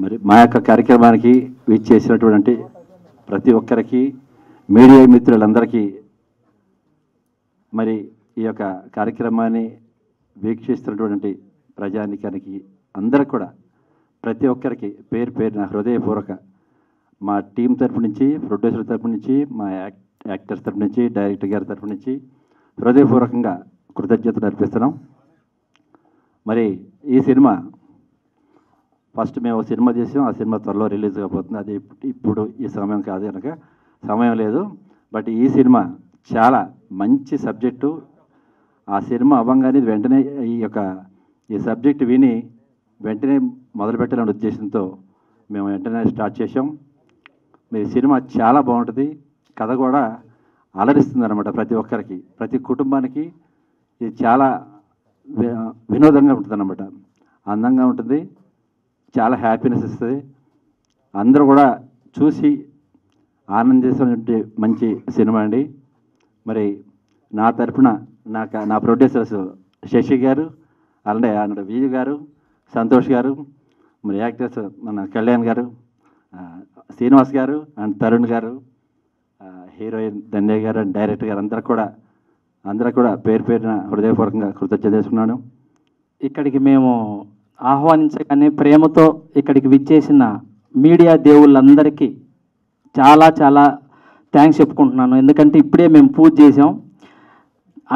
మరి మా యొక్క కార్యక్రమానికి విచ్చేసినటువంటి ప్రతి ఒక్కరికి, మీడియా మిత్రులందరికీ, మరి ఈ యొక్క కార్యక్రమాన్ని వీక్షిస్తున్నటువంటి ప్రజానికానికి అందరికి కూడా ప్రతి ఒక్కరికి పేరు పేరున హృదయపూర్వక మా టీం తరపు నుంచి, ప్రొడ్యూసర్ తరపు నుంచి, మా యాక్టర్స్ తరపు నుంచి, డైరెక్టర్ గారి తరపు నుంచి హృదయపూర్వకంగా కృతజ్ఞతలు అర్పిస్తున్నాం. మరి ఈ సినిమా ఫస్ట్ మేము సినిమా చేసాం, ఆ సినిమా త్వరలో రిలీజ్ కాబోతుంది. అది ఇప్పుడు ఈ సమయం కాదు కనుక సమయం లేదు. బట్ ఈ సినిమా చాలా మంచి సబ్జెక్టు. ఆ సినిమా అవ్వంగానే వెంటనే ఈ సబ్జెక్ట్ విని వెంటనే మొదలుపెట్టాలనే ఉద్దేశంతో మేము వెంటనే స్టార్ట్ చేసాం. మీ సినిమా చాలా బాగుంటుంది, కథ కూడా అలరిస్తుంది అనమాట. ప్రతి ఒక్కరికి, ప్రతి కుటుంబానికి ఇది చాలా వినోదంగా ఉంటుంది అన్నమాట. అందంగా ఉంటుంది, చాలా హ్యాపీనెస్ ఇస్తుంది. అందరూ కూడా చూసి ఆనందించేటువంటి మంచి సినిమా అండి. మరి నా తరఫున నా ప్రొడ్యూసర్స్ శశి గారు, అలానే అన్నట్టు విజయ్ గారు, సంతోష్ గారు, మరి యాక్టర్స్ మన కళ్యాణ్ గారు, శ్రీనివాస్ గారు అండ్ తరుణ్ గారు, హీరోయిన్ ధన్య గారు అండ్ డైరెక్టర్ గారు అందరూ కూడా పేరు పేరున హృదయపూర్వకంగా కృతజ్ఞత చేసుకున్నాను. ఇక్కడికి మేము ఆహ్వానించగానే ప్రేమతో ఇక్కడికి విచ్చేసిన మీడియా దేవుళ్ళందరికీ చాలా చాలా థ్యాంక్స్ చెప్పుకుంటున్నాను. ఎందుకంటే ఇప్పుడే మేము పూజ చేసాం.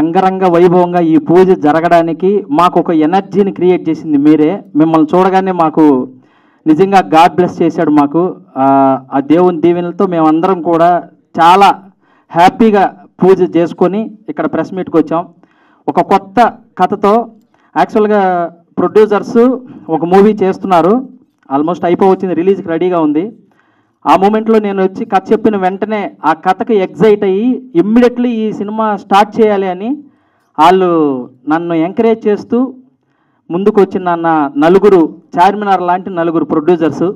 అంగరంగ వైభవంగా ఈ పూజ జరగడానికి మాకు ఒక ఎనర్జీని క్రియేట్ చేసింది మీరే. మిమ్మల్ని చూడగానే మాకు నిజంగా గాడ్ బ్లెస్ చేశాడు. మాకు ఆ దేవుని దీవెనలతో మేమందరం కూడా చాలా హ్యాపీగా పూజ చేసుకొని ఇక్కడ ప్రెస్ మీట్కి వచ్చాం. ఒక కొత్త కథతో. యాక్చువల్గా ప్రొడ్యూసర్స్ ఒక మూవీ చేస్తున్నారు, ఆల్మోస్ట్ అయిపోవచ్చింది, రిలీజ్కి రెడీగా ఉంది. ఆ మూమెంట్లో నేను వచ్చి కథ చెప్పిన వెంటనే ఆ కథకి ఎగ్జైట్ అయ్యి ఇమ్మీడియట్లీ ఈ సినిమా స్టార్ట్ చేయాలి అని వాళ్ళు నన్ను ఎంకరేజ్ చేస్తూ ముందుకు వచ్చిన నలుగురు, చార్మినార్ లాంటి నలుగురు ప్రొడ్యూసర్స్.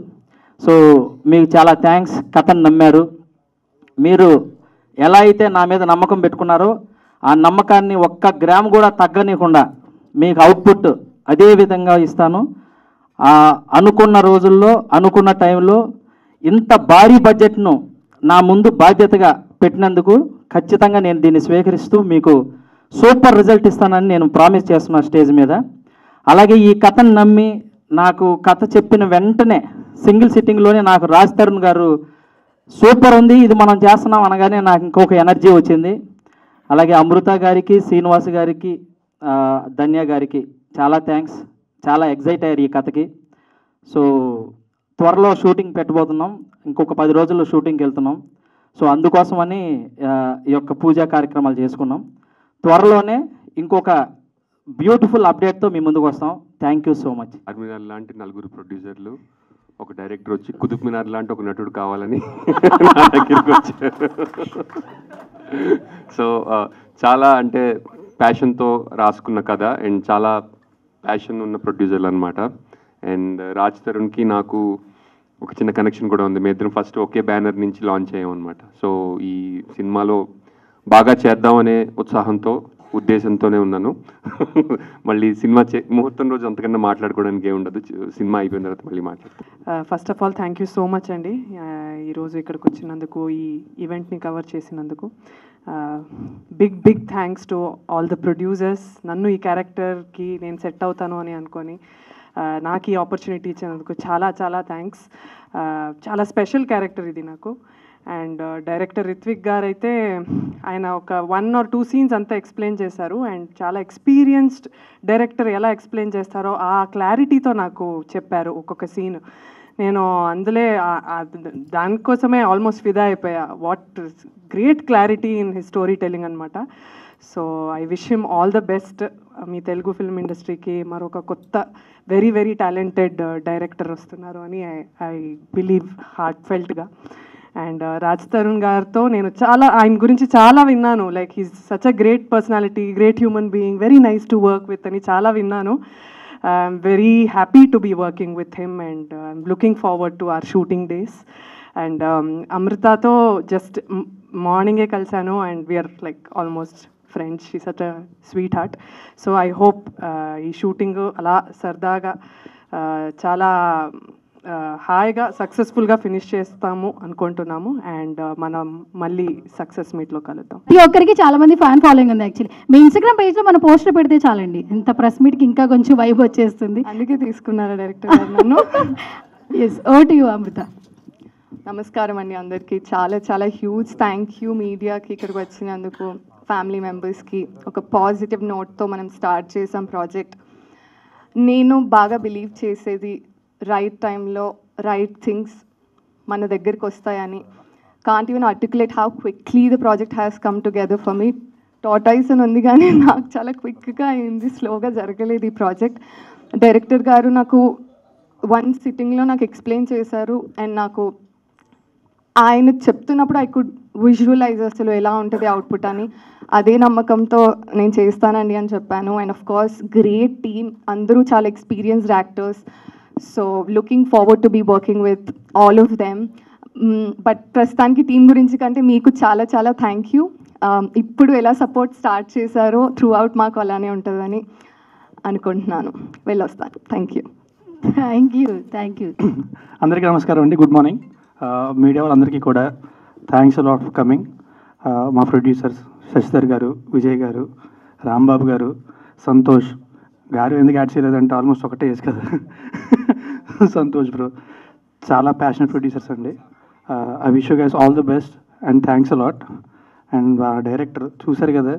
సో మీకు చాలా థ్యాంక్స్. కథను నమ్మారు. మీరు ఎలా అయితే నా మీద నమ్మకం పెట్టుకున్నారో ఆ నమ్మకాన్ని ఒక్క గ్రామ్ కూడా తగ్గనీయకుండా మీకు అవుట్పుట్ అదే విధంగా ఇస్తాను. అనుకున్న రోజుల్లో, అనుకున్న టైంలో ఇంత భారీ బడ్జెట్ను నా ముందు బాధ్యతగా పెట్టినందుకు ఖచ్చితంగా నేను దీన్ని స్వీకరిస్తూ మీకు సూపర్ రిజల్ట్ ఇస్తానని నేను ప్రామిస్ చేస్తున్నాను స్టేజ్ మీద. అలాగే ఈ కథను నమ్మి నాకు కథ చెప్పిన వెంటనే సింగిల్ సిట్టింగ్లోనే నాకు రాజ్ తరుణ్ గారు సూపర్ ఉంది, ఇది మనం చేస్తున్నాం అనగానే నాకు ఇంకొక ఎనర్జీ వచ్చింది. అలాగే అమృత గారికి, శ్రీనివాస్ గారికి, ధన్య గారికి చాలా థ్యాంక్స్. చాలా ఎగ్జైట్ అయ్యారు ఈ కథకి. సో త్వరలో షూటింగ్ పెట్టబోతున్నాం, ఇంకొక 10 రోజుల్లో షూటింగ్కి వెళ్తున్నాం. సో అందుకోసమని ఈ యొక్క పూజా కార్యక్రమాలు చేసుకున్నాం. త్వరలోనే ఇంకొక బ్యూటిఫుల్ అప్డేట్తో మీ ముందుకు వస్తాం. Thank you so much. Charminar లాంటి నలుగురు ప్రొడ్యూసర్లు, ఒక డైరెక్టర్ వచ్చి కుతుబ్ మినార్ లాంటి ఒక నటుడు కావాలని నా దగ్గరికి వచ్చారు. సో చాలా అంటే ప్యాషన్తో రాసుకున్న కథ అండ్ చాలా ప్యాషన్ ఉన్న ప్రొడ్యూసర్లు అనమాట. అండ్ రాజ్ తరుణ్కి నాకు ఒక చిన్న కనెక్షన్ కూడా ఉంది. మీ ఇద్దరం ఫస్ట్ ఒకే బ్యానర్ నుంచి లాంచ్ అయ్యాం అనమాట. సో ఈ సినిమాలో బాగా చేద్దామనే ఉద్దేశంతోనే ఉన్నాను. మళ్ళీ సినిమా ముహూర్తం రోజు అంతకన్నా మాట్లాడుకోవడానికి ఏముండదు, సినిమా అయిపోయిన తర్వాత మళ్ళీ మాట్లాడతాం. First of all thank you so much అండి, ఈరోజు ఇక్కడికి వచ్చినందుకు, ఈ ఈవెంట్ని కవర్ చేసినందుకు. Big thanks to all the producers. నన్ను ఈ క్యారెక్టర్కి నేను సెట్ అవుతాను అని అనుకొని నాకు ఈ ఆపర్చునిటీ ఇచ్చినందుకు చాలా చాలా థ్యాంక్స్. చాలా స్పెషల్ క్యారెక్టర్ ఇది నాకు. అండ్ డైరెక్టర్ రిత్విక్ గారు అయితే ఆయన ఒక 1 or 2 సీన్స్ అంతా ఎక్స్ప్లెయిన్ చేశారు. అండ్ చాలా ఎక్స్పీరియన్స్డ్ డైరెక్టర్ ఎలా ఎక్స్ప్లెయిన్ చేస్తారో ఆ క్లారిటీతో నాకు చెప్పారు ఒక్కొక్క సీన్. నేను అందులో దానికోసమే ఆల్మోస్ట్ ఫిదా అయిపోయా. What great clarity in his storytelling అనమాట. So I wish him all the best. మీ తెలుగు ఫిల్మ్ ఇండస్ట్రీకి మరొక కొత్త వెరీ టాలెంటెడ్ డైరెక్టర్ వస్తున్నారు అని ఐ బిలీవ్ హార్ట్ ఫెల్ట్గా. అండ్ రాజ్ తరుణ్ గారితో నేను ఆయన గురించి చాలా విన్నాను. Like he's such a great personality, great human being, very nice to work with అని చాలా విన్నాను. I'm very happy to be working with him and I'm looking forward to our shooting days. And అమృతతో just మార్నింగే కలిసాను and we're like almost friends. She such a sweetheart. So I hope ఈ shooting అలా సరదాగా చాలా హాయిగా సక్సెస్ఫుల్గా finish చేస్తాము అనుకుంటున్నాము. అండ్ మనం మళ్ళీ సక్సెస్ మీట్లో కలుద్దాం. ప్రతి ఒక్కరికి చాలా మంది ఫ్యాన్ ఫాలోయింగ్ ఉంది. యాక్చువల్లీ మీ ఇన్స్టాగ్రామ్ పేజ్లో మన పోస్టర్ పెడితే చాలండి, ఇంత ప్రెస్ మీట్కి ఇంకా కొంచెం వైబ్ వచ్చేస్తుంది. అందుకే తీసుకున్నారా డైరెక్టర్ గారు నన్ను? ఎస్, ఓవర్ టు యు అమృత. నమస్కారం అండి అందరికీ. చాలా చాలా హ్యూజ్ థ్యాంక్ యూ మీడియాకి ఇక్కడికి వచ్చినందుకు, ఫ్యామిలీ మెంబర్స్కి. ఒక పాజిటివ్ నోట్తో మనం స్టార్ట్ చేసాం ప్రాజెక్ట్. నేను బాగా బిలీవ్ చేసేది రైట్ టైంలో రైట్ థింగ్స్ మన దగ్గరికి వస్తాయని. Can't even articulate how quickly the project has come together for me. Tortoise అని ఉంది కానీ నాకు చాలా క్విక్గా అయింది, స్లోగా జరగలేదు ఈ ప్రాజెక్ట్. డైరెక్టర్ గారు నాకు వన్ సిట్టింగ్లో నాకు ఎక్స్ప్లెయిన్ చేశారు. అండ్ నాకు ఆయన చెప్తున్నప్పుడు ఐ కుడ్ విజువలైజ్ అసలు ఎలా ఉంటుంది అవుట్పుట్ అని. అదే నమ్మకంతో నేను చేస్తానండి అని చెప్పాను. And of course great team, అందరూ చాలా experienced actors. So looking forward to be working with all of them. But ప్రస్తుతానికి టీం గురించి కంటే మీకు చాలా చాలా థ్యాంక్ యూ. ఇప్పుడు ఎలా సపోర్ట్ స్టార్ట్ చేశారో త్రూ అవుట్ మాకు అలానే ఉంటుందని అనుకుంటున్నాను. వెళ్ళొస్తాను. Thank you. Thank you. అందరికీ నమస్కారం అండి, గుడ్ మార్నింగ్. మీడియా వాళ్ళందరికీ కూడా థ్యాంక్స్ అలాట్ ఫర్ కమింగ్. మా ప్రొడ్యూసర్స్ శశిధర్ గారు, విజయ్ గారు, రాంబాబు గారు, సంతోష్ గారు ఎందుకు యాడ్ చేయలేదంటే ఆల్మోస్ట్ ఒకటే వేసు కదా. సంతోష్ బ్రో చాలా ప్యాషనెట్ ప్రొడ్యూసర్స్ అండి. I wish you guys all the best and thanks a lot. And director చూశారు కదా,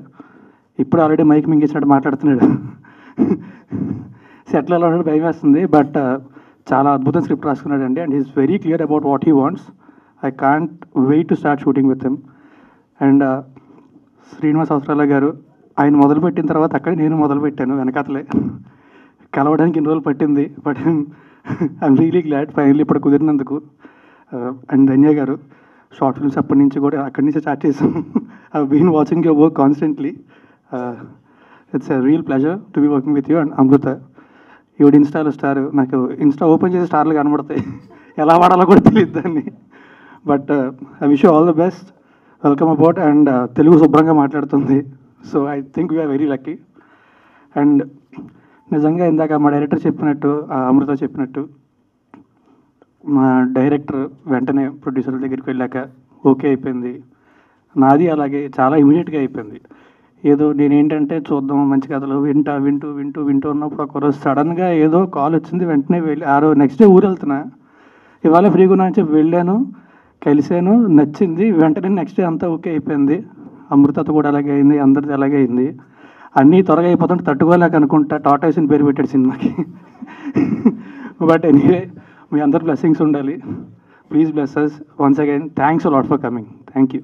ఇప్పుడు ఆల్రెడీ మైక్ మింగేసినట్టు మాట్లాడుతున్నాడు. సెట్లో ఎలా ఉన్నాడు భయం వేస్తుంది, బట్ చాలా అద్భుతం స్క్రిప్ట్ రాసుకున్నాడండి. And is very clear about what he wants. I can't wait to start shooting with him. And Srinivas Avasarala garu ఆయన మొదలుపెట్టిన తర్వాత అక్కడే నేను మొదలుపెట్టాను వెనకాతలే. కలవడానికి ఇన్ని రోజులు పట్టింది, but I'm really glad finally ఇప్పుడు కుదిరినందుకు. అండ్ ధన్య గారు షార్ట్ ఫిల్మ్స్ అప్పటి నుంచి కూడా అక్కడి నుంచి స్టార్ట్ చేసాం. I been watching your work constantly. It's a real pleasure to be working with you. And Amrita ఈవిడ ఇన్స్టాలో స్టార్, నాకు ఇన్స్టా ఓపెన్ చేసి స్టార్లు కనబడతాయి, ఎలా వాడాలో కూడా తెలియదు దాన్ని. But I wish you all the best, welcome about. And Telugu శుభ్రంగా మాట్లాడుతుంది, so I think we are very lucky. And నిజంగా ఇందాక మా డైరెక్టర్ చెప్పినట్టు, అమృత చెప్పినట్టు, మా డైరెక్టర్ వెంటనే ప్రొడ్యూసర్ల దగ్గరికి వెళ్ళాక ఓకే అయిపోయింది. నాది అలాగే చాలా ఇమీడియట్గా అయిపోయింది. ఏదో నేనేంటంటే చూద్దాం మంచి కథలు వింటూ ఉన్నప్పుడు ఒకరోజు సడన్గా ఏదో కాల్ వచ్చింది, వెంటనే వెళ్ళి నెక్స్ట్ డే ఊరు వెళ్తున్నా, ఇవాళ ఫ్రీగా ఉన్నా అని చెప్పి వెళ్ళాను, కలిసాను, నచ్చింది, వెంటనే నెక్స్ట్ డే అంతా ఓకే అయిపోయింది. అమృతతో కూడా అలాగే అయింది, అందరిది అలాగే అయింది. అన్నీ త్వరగా అయిపోతుంటే తట్టుకోలేక అనుకుంటా టాటాయిస్ అని పేరు పెట్టాడు సినిమాకి. బట్ ఎనీవే మీ అందరి బ్లెస్సింగ్స్ ఉండాలి. Please bless us once again. Thanks a lot for coming. Thank you.